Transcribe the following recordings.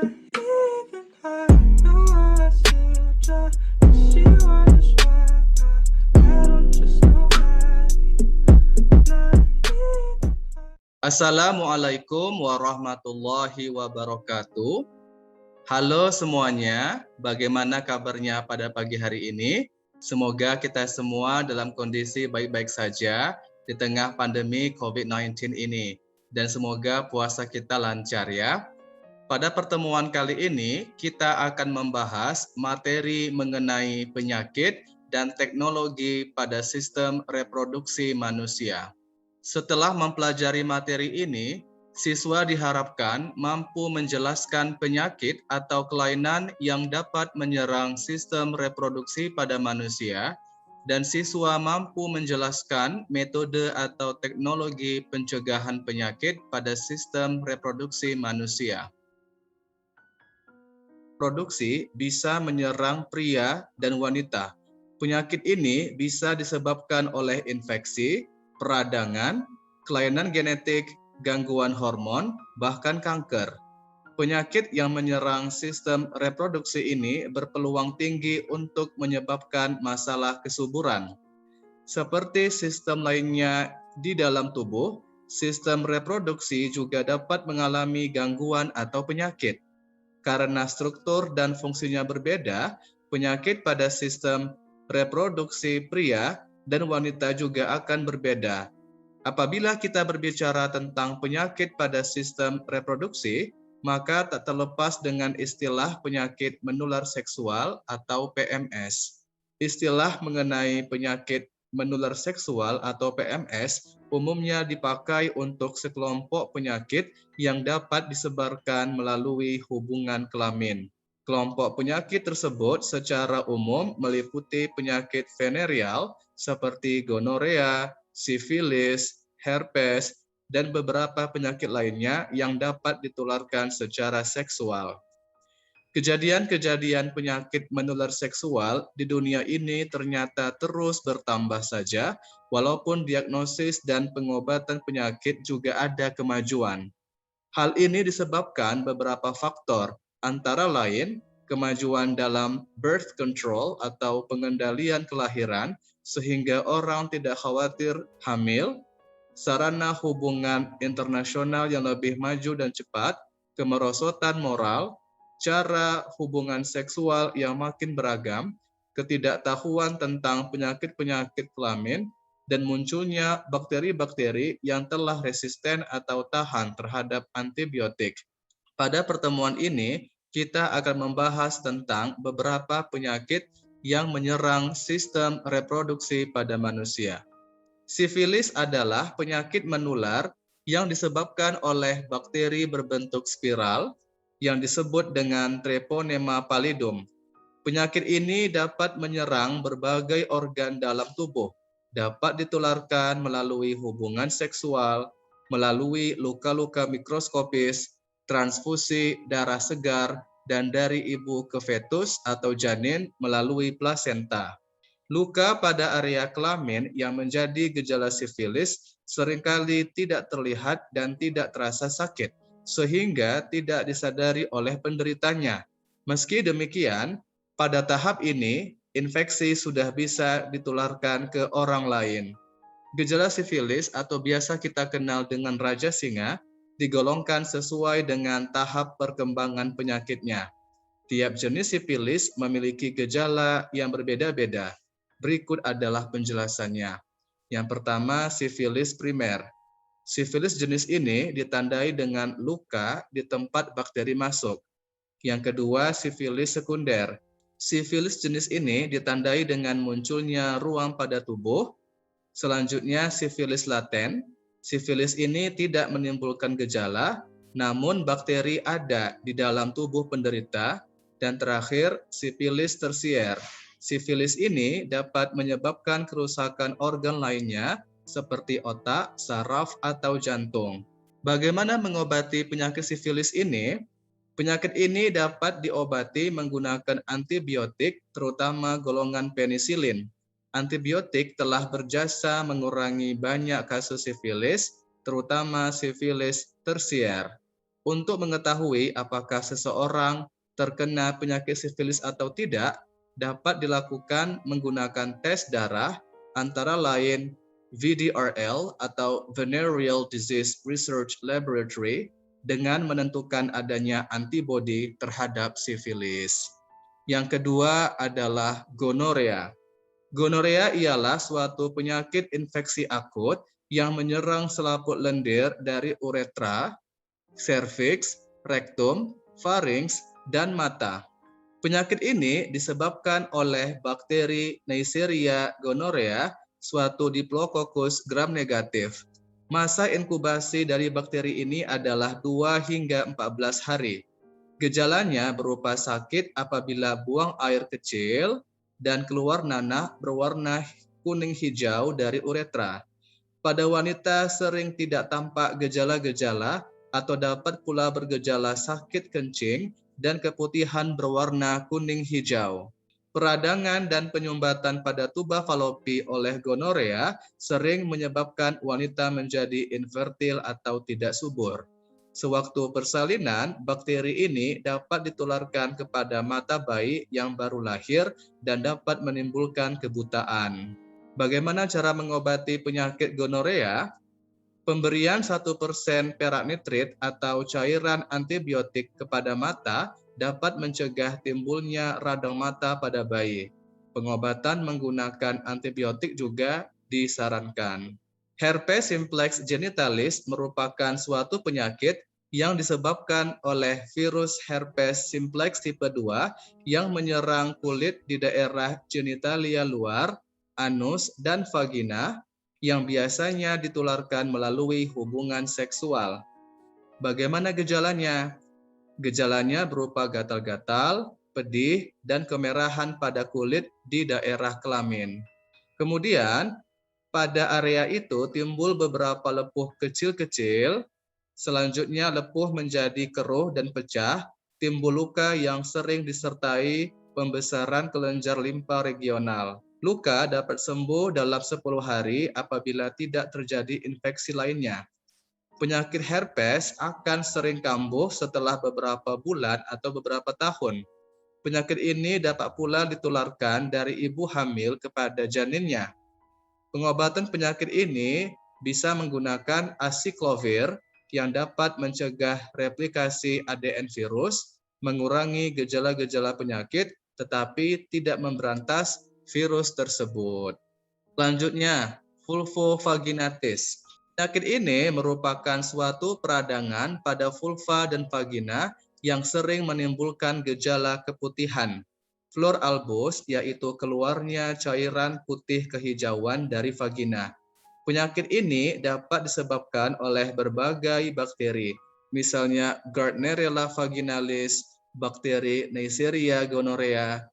Assalamualaikum warahmatullahi wabarakatuh. Halo semuanya, bagaimana kabarnya pada pagi hari ini? Semoga kita semua dalam kondisi baik-baik saja di tengah pandemi COVID-19 ini. Dan semoga puasa kita lancar ya. Pada pertemuan kali ini, kita akan membahas materi mengenai penyakit dan teknologi pada sistem reproduksi manusia. Setelah mempelajari materi ini, siswa diharapkan mampu menjelaskan penyakit atau kelainan yang dapat menyerang sistem reproduksi pada manusia, dan siswa mampu menjelaskan metode atau teknologi pencegahan penyakit pada sistem reproduksi manusia. Reproduksi bisa menyerang pria dan wanita. Penyakit ini bisa disebabkan oleh infeksi, peradangan, kelainan genetik, gangguan hormon, bahkan kanker. Penyakit yang menyerang sistem reproduksi ini berpeluang tinggi untuk menyebabkan masalah kesuburan. Seperti sistem lainnya di dalam tubuh, sistem reproduksi juga dapat mengalami gangguan atau penyakit. Karena struktur dan fungsinya berbeda, penyakit pada sistem reproduksi pria dan wanita juga akan berbeda. Apabila kita berbicara tentang penyakit pada sistem reproduksi, maka tak terlepas dengan istilah penyakit menular seksual atau PMS. Istilah mengenai penyakit menular seksual atau PMS umumnya dipakai untuk sekelompok penyakit yang dapat disebarkan melalui hubungan kelamin. Kelompok penyakit tersebut secara umum meliputi penyakit venereal seperti gonorea, sifilis, herpes, dan beberapa penyakit lainnya yang dapat ditularkan secara seksual. Kejadian-kejadian penyakit menular seksual di dunia ini ternyata terus bertambah saja, walaupun diagnosis dan pengobatan penyakit juga ada kemajuan. Hal ini disebabkan beberapa faktor, antara lain kemajuan dalam birth control atau pengendalian kelahiran, sehingga orang tidak khawatir hamil, sarana hubungan internasional yang lebih maju dan cepat, kemerosotan moral, cara hubungan seksual yang makin beragam, ketidaktahuan tentang penyakit-penyakit kelamin, dan munculnya bakteri-bakteri yang telah resisten atau tahan terhadap antibiotik. Pada pertemuan ini, kita akan membahas tentang beberapa penyakit yang menyerang sistem reproduksi pada manusia. Sifilis adalah penyakit menular yang disebabkan oleh bakteri berbentuk spiral yang disebut dengan Treponema pallidum. Penyakit ini dapat menyerang berbagai organ dalam tubuh, dapat ditularkan melalui hubungan seksual, melalui luka-luka mikroskopis, transfusi darah segar, dan dari ibu ke fetus atau janin melalui plasenta. Luka pada area kelamin yang menjadi gejala sifilis seringkali tidak terlihat dan tidak terasa sakit, sehingga tidak disadari oleh penderitanya. Meski demikian, pada tahap ini, infeksi sudah bisa ditularkan ke orang lain. Gejala sifilis atau biasa kita kenal dengan raja singa digolongkan sesuai dengan tahap perkembangan penyakitnya. Tiap jenis sifilis memiliki gejala yang berbeda-beda. Berikut adalah penjelasannya. Yang pertama, sifilis primer. Sifilis jenis ini ditandai dengan luka di tempat bakteri masuk. Yang kedua, sifilis sekunder. Sifilis jenis ini ditandai dengan munculnya ruam pada tubuh. Selanjutnya, sifilis laten. Sifilis ini tidak menimbulkan gejala, namun bakteri ada di dalam tubuh penderita. Dan terakhir, sifilis tersier. Sifilis ini dapat menyebabkan kerusakan organ lainnya seperti otak, saraf, atau jantung. Bagaimana mengobati penyakit sifilis ini? Penyakit ini dapat diobati menggunakan antibiotik, terutama golongan penisilin. Antibiotik telah berjasa mengurangi banyak kasus sifilis, terutama sifilis tersier. Untuk mengetahui apakah seseorang terkena penyakit sifilis atau tidak, dapat dilakukan menggunakan tes darah antara lain VDRL atau Venereal Disease Research Laboratory dengan menentukan adanya antibodi terhadap sifilis. Yang kedua adalah gonorea. Gonorea ialah suatu penyakit infeksi akut yang menyerang selaput lendir dari uretra, serviks, rektum, farinks, dan mata. Penyakit ini disebabkan oleh bakteri Neisseria gonorrhea, suatu Diplococcus gram negatif. Masa inkubasi dari bakteri ini adalah 2 hingga 14 hari. Gejalanya berupa sakit apabila buang air kecil dan keluar nanah berwarna kuning hijau dari uretra. Pada wanita sering tidak tampak gejala-gejala atau dapat pula bergejala sakit kencing dan keputihan berwarna kuning hijau. Peradangan dan penyumbatan pada tuba falopi oleh gonorea sering menyebabkan wanita menjadi infertil atau tidak subur. Sewaktu persalinan, bakteri ini dapat ditularkan kepada mata bayi yang baru lahir dan dapat menimbulkan kebutaan. Bagaimana cara mengobati penyakit gonorea? Pemberian 1% perak nitrit atau cairan antibiotik kepada mata dapat mencegah timbulnya radang mata pada bayi. Pengobatan menggunakan antibiotik juga disarankan. Herpes simplex genitalis merupakan suatu penyakit yang disebabkan oleh virus herpes simplex tipe 2 yang menyerang kulit di daerah genitalia luar, anus, dan vagina yang biasanya ditularkan melalui hubungan seksual. Bagaimana gejalanya? Gejalanya berupa gatal-gatal, pedih, dan kemerahan pada kulit di daerah kelamin. Kemudian, pada area itu timbul beberapa lepuh kecil-kecil. Selanjutnya lepuh menjadi keruh dan pecah, timbul luka yang sering disertai pembesaran kelenjar limpa regional. Luka dapat sembuh dalam 10 hari apabila tidak terjadi infeksi lainnya. Penyakit herpes akan sering kambuh setelah beberapa bulan atau beberapa tahun. Penyakit ini dapat pula ditularkan dari ibu hamil kepada janinnya. Pengobatan penyakit ini bisa menggunakan acyclovir yang dapat mencegah replikasi ADN virus, mengurangi gejala-gejala penyakit, tetapi tidak memberantas virus tersebut. Selanjutnya, vulvovaginitis. Penyakit ini merupakan suatu peradangan pada vulva dan vagina yang sering menimbulkan gejala keputihan. Flor albus, yaitu keluarnya cairan putih kehijauan dari vagina. Penyakit ini dapat disebabkan oleh berbagai bakteri, misalnya Gardnerella vaginalis, bakteri Neisseria gonorrhea,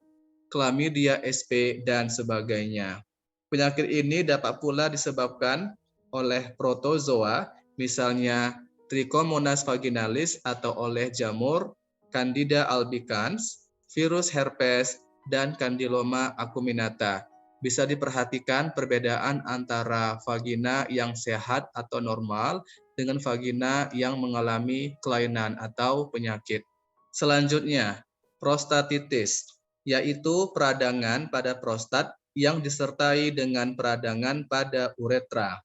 Chlamydia sp, dan sebagainya. Penyakit ini dapat pula disebabkan oleh protozoa, misalnya Trichomonas vaginalis atau oleh jamur Candida albicans, virus herpes, dan Candyloma acuminata. Bisa diperhatikan perbedaan antara vagina yang sehat atau normal dengan vagina yang mengalami kelainan atau penyakit. Selanjutnya, prostatitis, yaitu peradangan pada prostat yang disertai dengan peradangan pada uretra.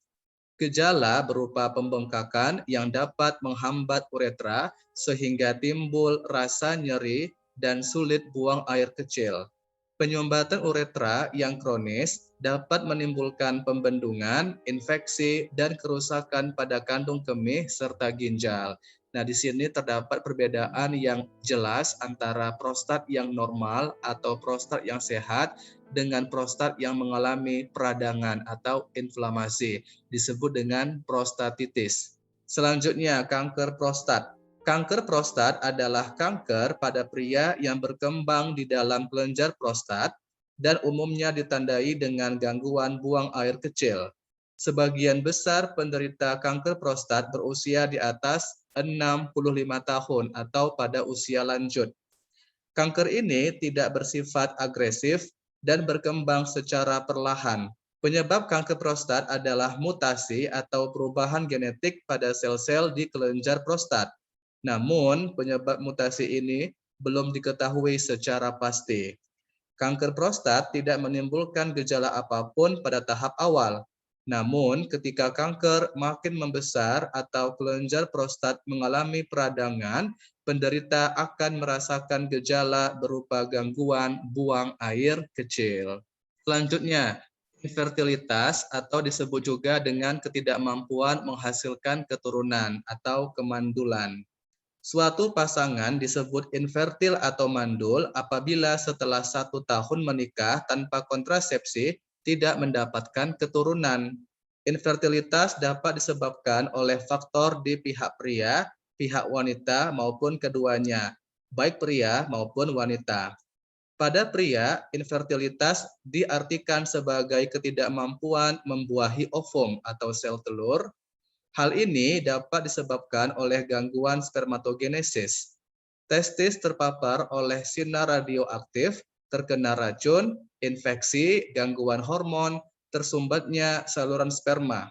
Gejala berupa pembengkakan yang dapat menghambat uretra sehingga timbul rasa nyeri dan sulit buang air kecil. Penyumbatan uretra yang kronis dapat menimbulkan pembendungan, infeksi, dan kerusakan pada kandung kemih serta ginjal. Nah, di sini terdapat perbedaan yang jelas antara prostat yang normal atau prostat yang sehat dengan prostat yang mengalami peradangan atau inflamasi, disebut dengan prostatitis. Selanjutnya, kanker prostat. Kanker prostat adalah kanker pada pria yang berkembang di dalam kelenjar prostat dan umumnya ditandai dengan gangguan buang air kecil. Sebagian besar penderita kanker prostat berusia di atas 65 tahun atau pada usia lanjut. Kanker ini tidak bersifat agresif dan berkembang secara perlahan. Penyebab kanker prostat adalah mutasi atau perubahan genetik pada sel-sel di kelenjar prostat. Namun, penyebab mutasi ini belum diketahui secara pasti. Kanker prostat tidak menimbulkan gejala apapun pada tahap awal. Namun, ketika kanker makin membesar atau kelenjar prostat mengalami peradangan, penderita akan merasakan gejala berupa gangguan buang air kecil. Selanjutnya, infertilitas atau disebut juga dengan ketidakmampuan menghasilkan keturunan atau kemandulan. Suatu pasangan disebut infertil atau mandul apabila setelah 1 tahun menikah tanpa kontrasepsi tidak mendapatkan keturunan. Infertilitas dapat disebabkan oleh faktor di pihak pria, pihak wanita maupun keduanya, baik pria maupun wanita. Pada pria, infertilitas diartikan sebagai ketidakmampuan membuahi ovum atau sel telur. Hal ini dapat disebabkan oleh gangguan spermatogenesis. Testis terpapar oleh sinar radioaktif, terkena racun, infeksi, gangguan hormon, tersumbatnya saluran sperma.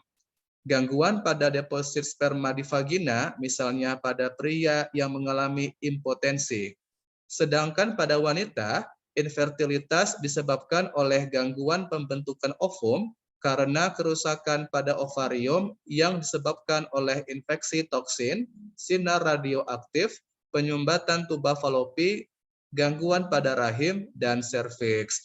Gangguan pada deposit sperma di vagina, misalnya pada pria yang mengalami impotensi. Sedangkan pada wanita, infertilitas disebabkan oleh gangguan pembentukan ovum karena kerusakan pada ovarium yang disebabkan oleh infeksi toksin, sinar radioaktif, penyumbatan tuba falopi, gangguan pada rahim, dan serviks.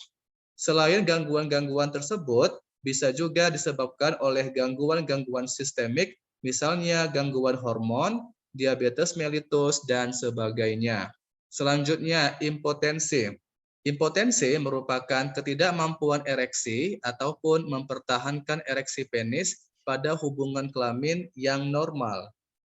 Selain gangguan-gangguan tersebut, bisa juga disebabkan oleh gangguan-gangguan sistemik, misalnya gangguan hormon, diabetes mellitus, dan sebagainya. Selanjutnya, impotensi. Impotensi merupakan ketidakmampuan ereksi ataupun mempertahankan ereksi penis pada hubungan kelamin yang normal.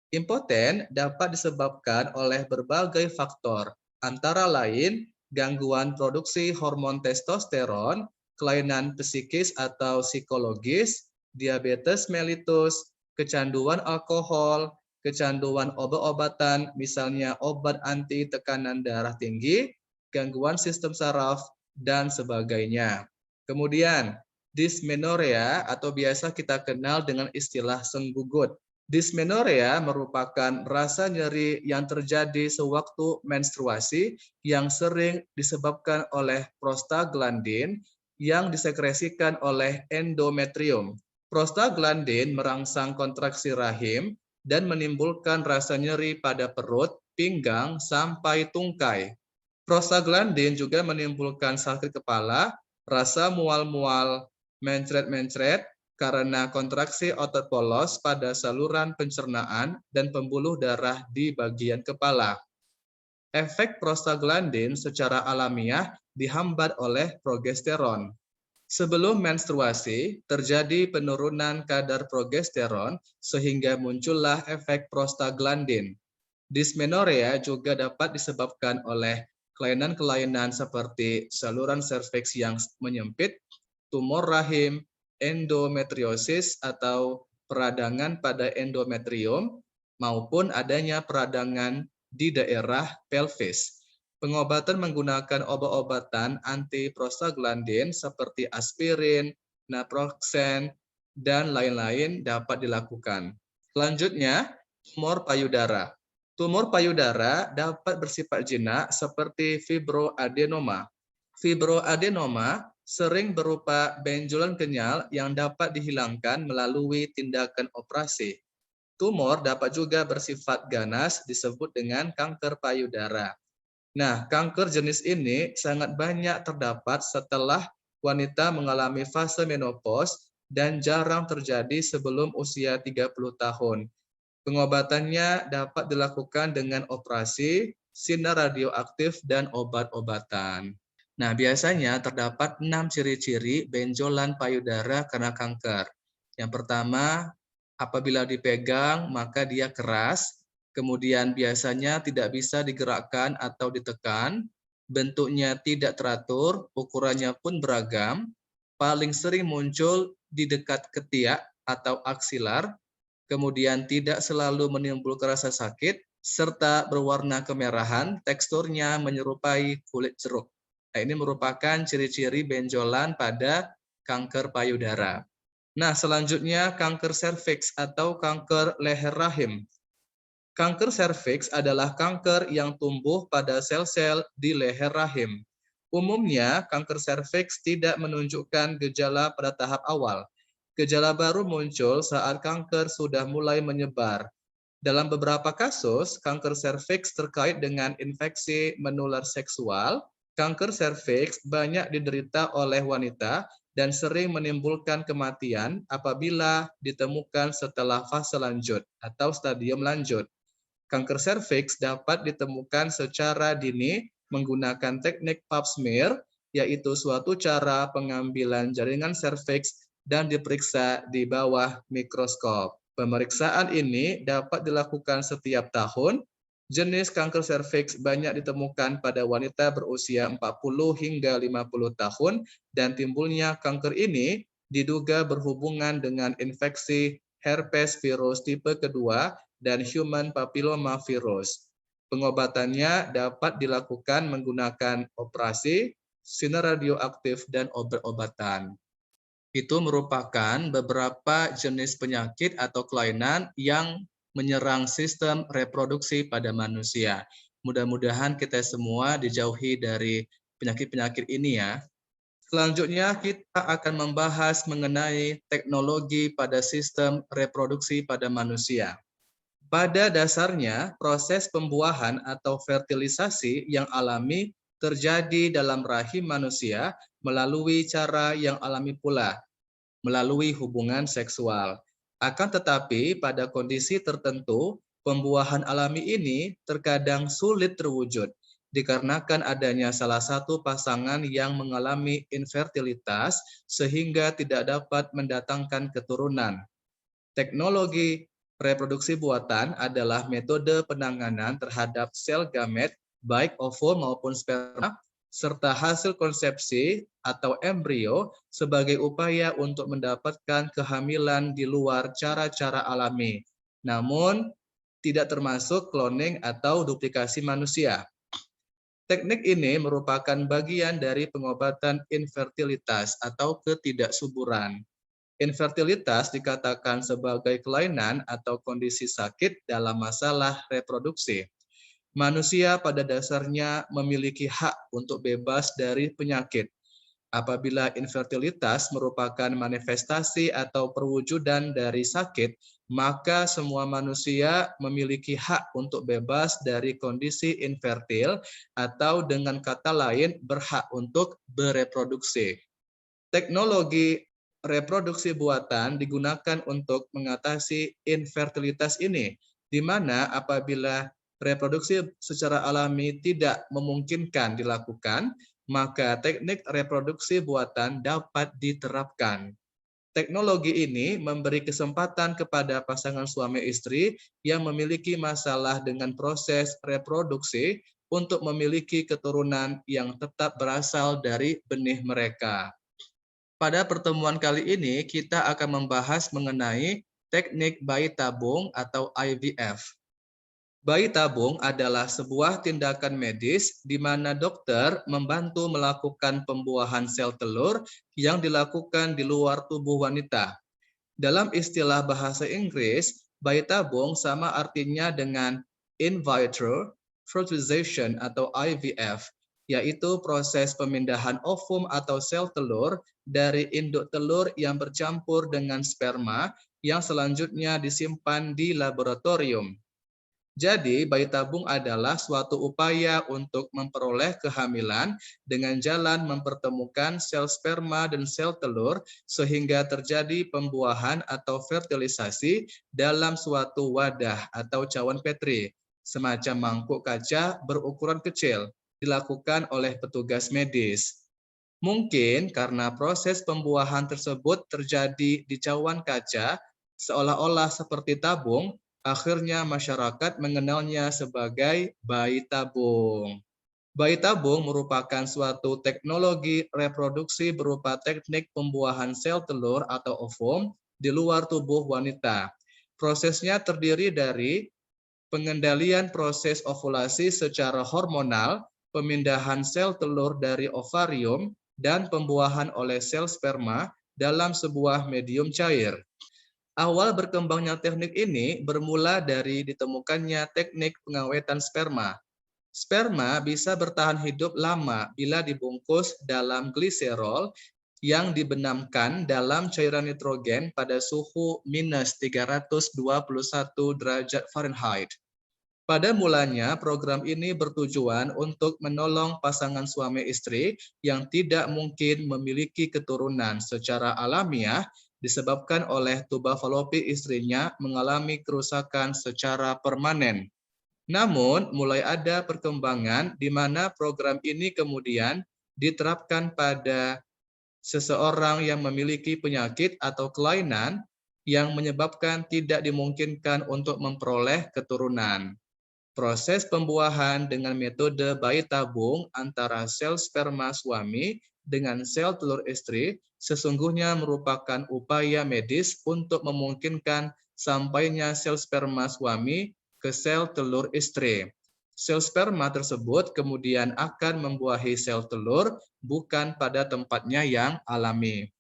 Impoten dapat disebabkan oleh berbagai faktor, antara lain gangguan produksi hormon testosteron, kelainan psikis atau psikologis, diabetes mellitus, kecanduan alkohol, kecanduan obat-obatan, misalnya obat anti tekanan darah tinggi, gangguan sistem saraf, dan sebagainya. Kemudian, dysmenorrhea atau biasa kita kenal dengan istilah senggugut. Dysmenorrhea merupakan rasa nyeri yang terjadi sewaktu menstruasi yang sering disebabkan oleh prostaglandin yang disekresikan oleh endometrium. Prostaglandin merangsang kontraksi rahim dan menimbulkan rasa nyeri pada perut, pinggang, sampai tungkai. Prostaglandin juga menimbulkan sakit kepala, rasa mual-mual, mencret-mencret karena kontraksi otot polos pada saluran pencernaan dan pembuluh darah di bagian kepala. Efek prostaglandin secara alamiah dihambat oleh progesteron. Sebelum menstruasi, terjadi penurunan kadar progesteron sehingga muncullah efek prostaglandin. Dysmenorrhea juga dapat disebabkan oleh kelainan-kelainan seperti saluran serviks yang menyempit, tumor rahim, endometriosis atau peradangan pada endometrium, maupun adanya peradangan di daerah pelvis. Pengobatan menggunakan obat-obatan antiprostaglandin seperti aspirin, naproxen, dan lain-lain dapat dilakukan. Selanjutnya, tumor payudara. Tumor payudara dapat bersifat jinak seperti fibroadenoma. Fibroadenoma sering berupa benjolan kenyal yang dapat dihilangkan melalui tindakan operasi. Tumor dapat juga bersifat ganas disebut dengan kanker payudara. Nah, kanker jenis ini sangat banyak terdapat setelah wanita mengalami fase menopause dan jarang terjadi sebelum usia 30 tahun. Pengobatannya dapat dilakukan dengan operasi, sinar radioaktif, dan obat-obatan. Nah, biasanya terdapat 6 ciri-ciri benjolan payudara karena kanker. Yang pertama, apabila dipegang maka dia keras, kemudian biasanya tidak bisa digerakkan atau ditekan, bentuknya tidak teratur, ukurannya pun beragam, paling sering muncul di dekat ketiak atau aksilar, kemudian tidak selalu menimbulkan rasa sakit, serta berwarna kemerahan, teksturnya menyerupai kulit jeruk. Nah, ini merupakan ciri-ciri benjolan pada kanker payudara. Nah, selanjutnya kanker serviks atau kanker leher rahim. Kanker serviks adalah kanker yang tumbuh pada sel-sel di leher rahim. Umumnya, kanker serviks tidak menunjukkan gejala pada tahap awal. Gejala baru muncul saat kanker sudah mulai menyebar. Dalam beberapa kasus, kanker serviks terkait dengan infeksi menular seksual, kanker serviks banyak diderita oleh wanita dan sering menimbulkan kematian apabila ditemukan setelah fase lanjut atau stadium lanjut. Kanker serviks dapat ditemukan secara dini menggunakan teknik pap smear, yaitu suatu cara pengambilan jaringan serviks dan diperiksa di bawah mikroskop. Pemeriksaan ini dapat dilakukan setiap tahun. Jenis kanker serviks banyak ditemukan pada wanita berusia 40 hingga 50 tahun dan timbulnya kanker ini diduga berhubungan dengan infeksi herpes virus tipe kedua dan human papilloma virus. Pengobatannya dapat dilakukan menggunakan operasi, sinar radioaktif, dan obat-obatan. Itu merupakan beberapa jenis penyakit atau kelainan yang menyerang sistem reproduksi pada manusia. Mudah-mudahan kita semua dijauhi dari penyakit-penyakit ini ya. Selanjutnya kita akan membahas mengenai teknologi pada sistem reproduksi pada manusia. Pada dasarnya, proses pembuahan atau fertilisasi yang alami terjadi dalam rahim manusia melalui cara yang alami pula, melalui hubungan seksual. Akan tetapi, pada kondisi tertentu, pembuahan alami ini terkadang sulit terwujud, dikarenakan adanya salah satu pasangan yang mengalami infertilitas sehingga tidak dapat mendatangkan keturunan. Teknologi reproduksi buatan adalah metode penanganan terhadap sel gamet, baik ovum maupun sperma, serta hasil konsepsi atau embrio sebagai upaya untuk mendapatkan kehamilan di luar cara-cara alami. Namun, tidak termasuk cloning atau duplikasi manusia. Teknik ini merupakan bagian dari pengobatan infertilitas atau ketidaksuburan. Infertilitas dikatakan sebagai kelainan atau kondisi sakit dalam masalah reproduksi. Manusia pada dasarnya memiliki hak untuk bebas dari penyakit. Apabila infertilitas merupakan manifestasi atau perwujudan dari sakit, maka semua manusia memiliki hak untuk bebas dari kondisi infertil atau dengan kata lain berhak untuk bereproduksi. Teknologi reproduksi buatan digunakan untuk mengatasi infertilitas ini, di mana apabila reproduksi secara alami tidak memungkinkan dilakukan, maka teknik reproduksi buatan dapat diterapkan. Teknologi ini memberi kesempatan kepada pasangan suami istri yang memiliki masalah dengan proses reproduksi untuk memiliki keturunan yang tetap berasal dari benih mereka. Pada pertemuan kali ini, kita akan membahas mengenai teknik bayi tabung atau IVF. Bayi tabung adalah sebuah tindakan medis di mana dokter membantu melakukan pembuahan sel telur yang dilakukan di luar tubuh wanita. Dalam istilah bahasa Inggris, bayi tabung sama artinya dengan in vitro fertilization atau IVF, yaitu proses pemindahan ovum atau sel telur dari induk telur yang bercampur dengan sperma yang selanjutnya disimpan di laboratorium. Jadi, bayi tabung adalah suatu upaya untuk memperoleh kehamilan dengan jalan mempertemukan sel sperma dan sel telur sehingga terjadi pembuahan atau fertilisasi dalam suatu wadah atau cawan petri, semacam mangkuk kaca berukuran kecil, dilakukan oleh petugas medis. Mungkin karena proses pembuahan tersebut terjadi di cawan kaca, seolah-olah seperti tabung, akhirnya masyarakat mengenalnya sebagai bayi tabung. Bayi tabung merupakan suatu teknologi reproduksi berupa teknik pembuahan sel telur atau ovum di luar tubuh wanita. Prosesnya terdiri dari pengendalian proses ovulasi secara hormonal, pemindahan sel telur dari ovarium, dan pembuahan oleh sel sperma dalam sebuah medium cair. Awal berkembangnya teknik ini bermula dari ditemukannya teknik pengawetan sperma. Sperma bisa bertahan hidup lama bila dibungkus dalam gliserol yang dibenamkan dalam cairan nitrogen pada suhu minus 321 derajat Fahrenheit. Pada mulanya, program ini bertujuan untuk menolong pasangan suami istri yang tidak mungkin memiliki keturunan secara alamiah disebabkan oleh tuba falopi istrinya mengalami kerusakan secara permanen. Namun, mulai ada perkembangan di mana program ini kemudian diterapkan pada seseorang yang memiliki penyakit atau kelainan yang menyebabkan tidak dimungkinkan untuk memperoleh keturunan. Proses pembuahan dengan metode bayi tabung antara sel sperma suami dengan sel telur istri sesungguhnya merupakan upaya medis untuk memungkinkan sampainya sel sperma suami ke sel telur istri. Sel sperma tersebut kemudian akan membuahi sel telur bukan pada tempatnya yang alami.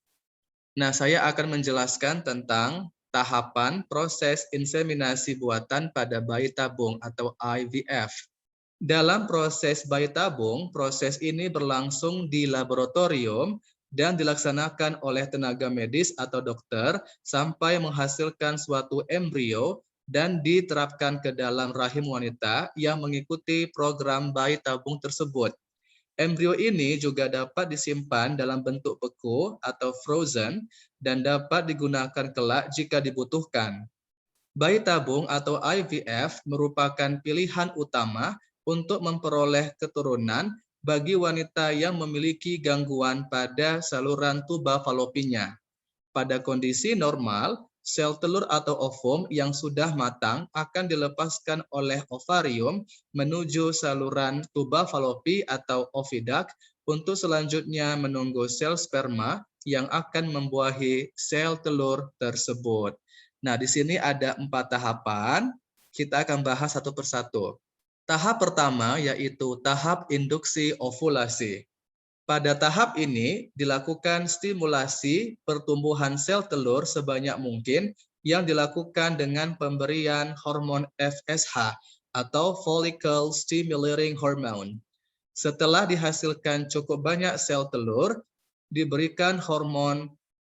Nah, saya akan menjelaskan tentang tahapan proses inseminasi buatan pada bayi tabung atau IVF. Dalam proses bayi tabung, proses ini berlangsung di laboratorium dan dilaksanakan oleh tenaga medis atau dokter sampai menghasilkan suatu embrio dan diterapkan ke dalam rahim wanita yang mengikuti program bayi tabung tersebut. Embrio ini juga dapat disimpan dalam bentuk beku atau frozen dan dapat digunakan kelak jika dibutuhkan. Bayi tabung atau IVF merupakan pilihan utama untuk memperoleh keturunan bagi wanita yang memiliki gangguan pada saluran tuba falopinya. Pada kondisi normal, sel telur atau ovum yang sudah matang akan dilepaskan oleh ovarium menuju saluran tuba falopi atau oviduct untuk selanjutnya menunggu sel sperma yang akan membuahi sel telur tersebut. Nah, di sini ada 4 tahapan. Kita akan bahas satu persatu. Tahap pertama yaitu tahap induksi ovulasi. Pada tahap ini dilakukan stimulasi pertumbuhan sel telur sebanyak mungkin yang dilakukan dengan pemberian hormon FSH atau follicle stimulating hormone. Setelah dihasilkan cukup banyak sel telur, diberikan hormon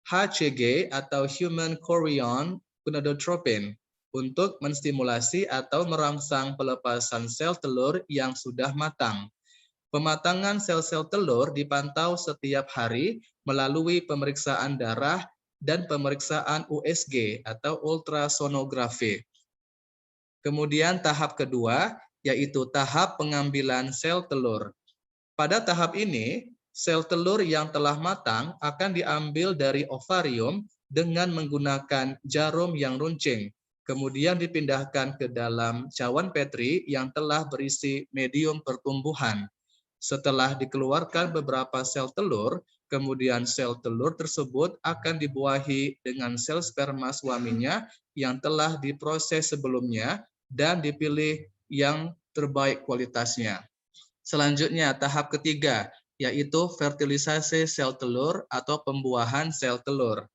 HCG atau human chorion gonadotropin untuk menstimulasi atau merangsang pelepasan sel telur yang sudah matang. Pematangan sel-sel telur dipantau setiap hari melalui pemeriksaan darah dan pemeriksaan USG atau ultrasonografi. Kemudian tahap kedua yaitu tahap pengambilan sel telur. Pada tahap ini, sel telur yang telah matang akan diambil dari ovarium dengan menggunakan jarum yang runcing. Kemudian dipindahkan ke dalam cawan Petri yang telah berisi medium pertumbuhan. Setelah dikeluarkan beberapa sel telur, kemudian sel telur tersebut akan dibuahi dengan sel sperma suaminya yang telah diproses sebelumnya dan dipilih yang terbaik kualitasnya. Selanjutnya, tahap ketiga, yaitu fertilisasi sel telur atau pembuahan sel telur.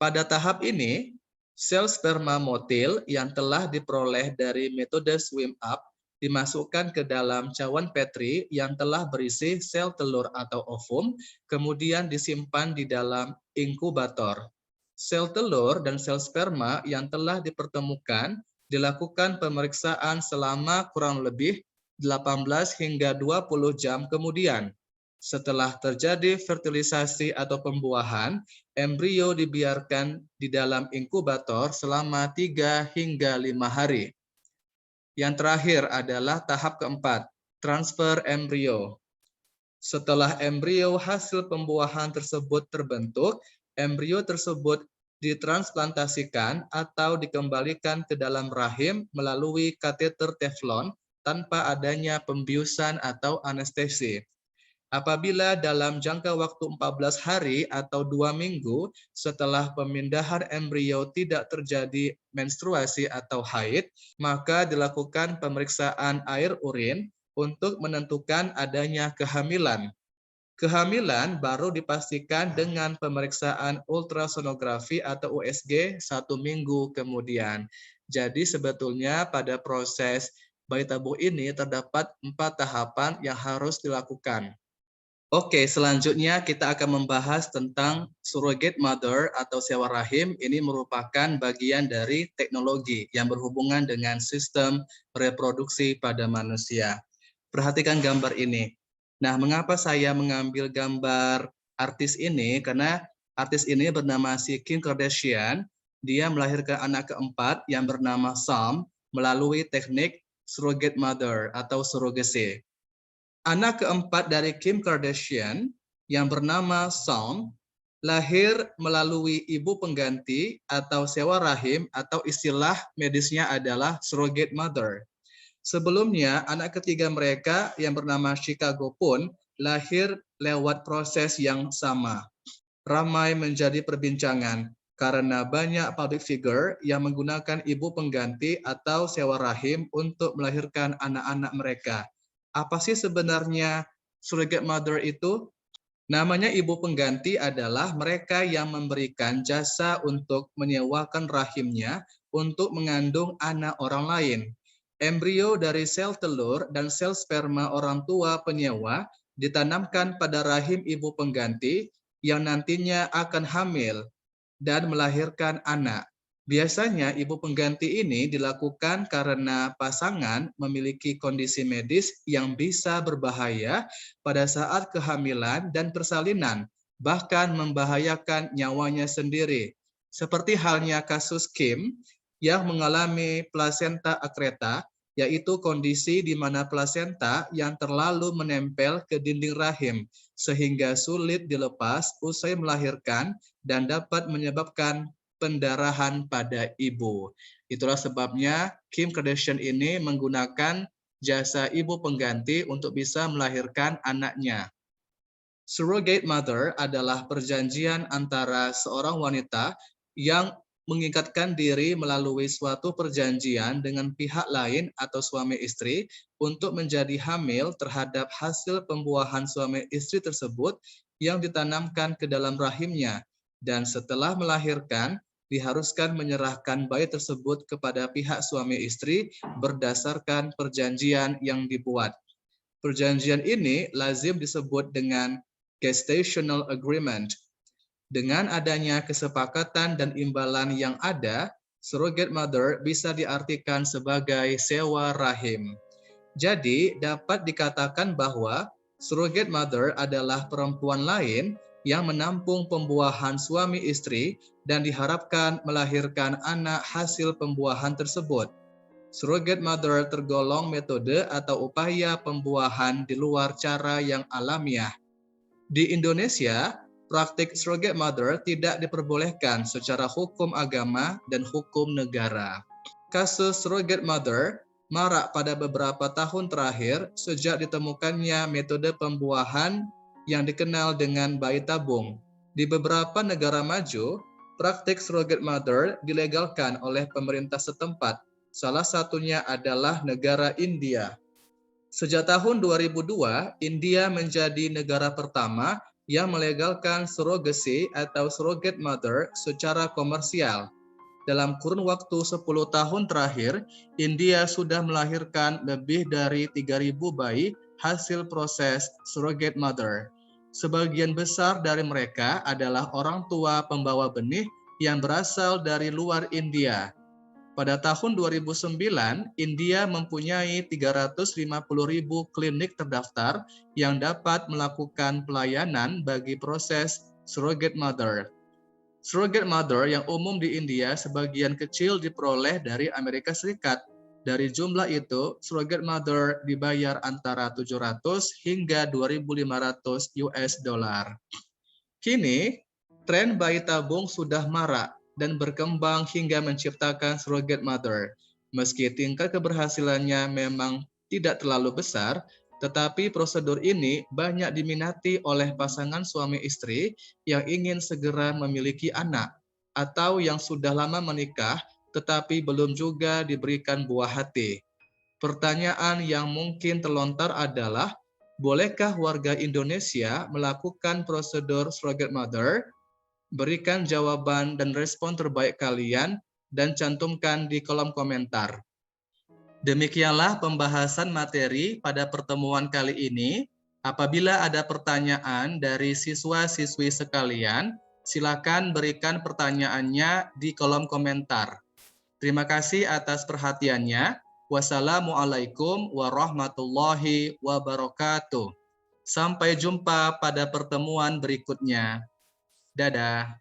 Pada tahap ini, sel sperma motil yang telah diperoleh dari metode swim up dimasukkan ke dalam cawan Petri yang telah berisi sel telur atau ovum, kemudian disimpan di dalam inkubator. Sel telur dan sel sperma yang telah dipertemukan dilakukan pemeriksaan selama kurang lebih 18 hingga 20 jam kemudian. Setelah terjadi fertilisasi atau pembuahan, embrio dibiarkan di dalam inkubator selama 3 hingga 5 hari. Yang terakhir adalah tahap keempat, transfer embrio. Setelah embrio hasil pembuahan tersebut terbentuk, embrio tersebut ditransplantasikan atau dikembalikan ke dalam rahim melalui kateter teflon tanpa adanya pembiusan atau anestesi. Apabila dalam jangka waktu 14 hari atau 2 minggu setelah pemindahan embrio tidak terjadi menstruasi atau haid, maka dilakukan pemeriksaan air urin untuk menentukan adanya kehamilan. Kehamilan baru dipastikan dengan pemeriksaan ultrasonografi atau USG 1 minggu kemudian. Jadi sebetulnya pada proses bayi tabung ini terdapat 4 tahapan yang harus dilakukan. Oke, selanjutnya kita akan membahas tentang surrogate mother atau sewa rahim. Ini merupakan bagian dari teknologi yang berhubungan dengan sistem reproduksi pada manusia. Perhatikan gambar ini. Nah, mengapa saya mengambil gambar artis ini? Karena artis ini bernama si Kim Kardashian. Dia melahirkan anak keempat yang bernama Sam melalui teknik surrogate mother atau surrogasi. Anak keempat dari Kim Kardashian yang bernama Sam lahir melalui ibu pengganti atau sewa rahim atau istilah medisnya adalah surrogate mother. Sebelumnya, anak ketiga mereka yang bernama Chicago pun lahir lewat proses yang sama. Ramai menjadi perbincangan karena banyak public figure yang menggunakan ibu pengganti atau sewa rahim untuk melahirkan anak-anak mereka. Apa sih sebenarnya surrogate mother itu? Namanya ibu pengganti adalah mereka yang memberikan jasa untuk menyewakan rahimnya untuk mengandung anak orang lain. Embrio dari sel telur dan sel sperma orang tua penyewa ditanamkan pada rahim ibu pengganti yang nantinya akan hamil dan melahirkan anak. Biasanya ibu pengganti ini dilakukan karena pasangan memiliki kondisi medis yang bisa berbahaya pada saat kehamilan dan persalinan, bahkan membahayakan nyawanya sendiri. Seperti halnya kasus Kim yang mengalami plasenta akreta, yaitu kondisi di mana plasenta yang terlalu menempel ke dinding rahim sehingga sulit dilepas usai melahirkan dan dapat menyebabkan pendarahan pada ibu. Itulah sebabnya Kim Kardashian ini menggunakan jasa ibu pengganti untuk bisa melahirkan anaknya. Surrogate mother adalah perjanjian antara seorang wanita yang mengikatkan diri melalui suatu perjanjian dengan pihak lain atau suami istri untuk menjadi hamil terhadap hasil pembuahan suami istri tersebut yang ditanamkan ke dalam rahimnya. Dan setelah melahirkan, diharuskan menyerahkan bayi tersebut kepada pihak suami istri berdasarkan perjanjian yang dibuat. Perjanjian ini lazim disebut dengan gestational agreement. Dengan adanya kesepakatan dan imbalan yang ada, surrogate mother bisa diartikan sebagai sewa rahim. Jadi, dapat dikatakan bahwa surrogate mother adalah perempuan lain yang menampung pembuahan suami istri dan diharapkan melahirkan anak hasil pembuahan tersebut. Surrogate mother tergolong metode atau upaya pembuahan di luar cara yang alamiah. Di Indonesia, praktik surrogate mother tidak diperbolehkan secara hukum agama dan hukum negara. Kasus surrogate mother marak pada beberapa tahun terakhir sejak ditemukannya metode pembuahan yang dikenal dengan bayi tabung. Di beberapa negara maju, praktik surrogate mother dilegalkan oleh pemerintah setempat. Salah satunya adalah negara India. Sejak tahun 2002, India menjadi negara pertama yang melegalkan surrogasi atau surrogate mother secara komersial. Dalam kurun waktu 10 tahun terakhir, India sudah melahirkan lebih dari 3.000 bayi hasil proses surrogate mother. Sebagian besar dari mereka adalah orang tua pembawa benih yang berasal dari luar India. Pada tahun 2009, India mempunyai 350.000 klinik terdaftar yang dapat melakukan pelayanan bagi proses surrogate mother. Surrogate mother yang umum di India sebagian kecil diperoleh dari Amerika Serikat. Dari jumlah itu, surrogate mother dibayar antara 700 hingga 2.500 US dollar. Kini, tren bayi tabung sudah marak dan berkembang hingga menciptakan surrogate mother. Meski tingkat keberhasilannya memang tidak terlalu besar, tetapi prosedur ini banyak diminati oleh pasangan suami istri yang ingin segera memiliki anak atau yang sudah lama menikah tetapi belum juga diberikan buah hati. Pertanyaan yang mungkin terlontar adalah, Bolehkah warga Indonesia melakukan prosedur surrogate mother? Berikan jawaban dan respon terbaik kalian dan cantumkan di kolom komentar. Demikianlah pembahasan materi pada pertemuan kali ini. Apabila ada pertanyaan dari siswa-siswi sekalian, silakan berikan pertanyaannya di kolom komentar. Terima kasih atas perhatiannya. Wassalamualaikum warahmatullahi wabarakatuh. Sampai jumpa pada pertemuan berikutnya. Dadah.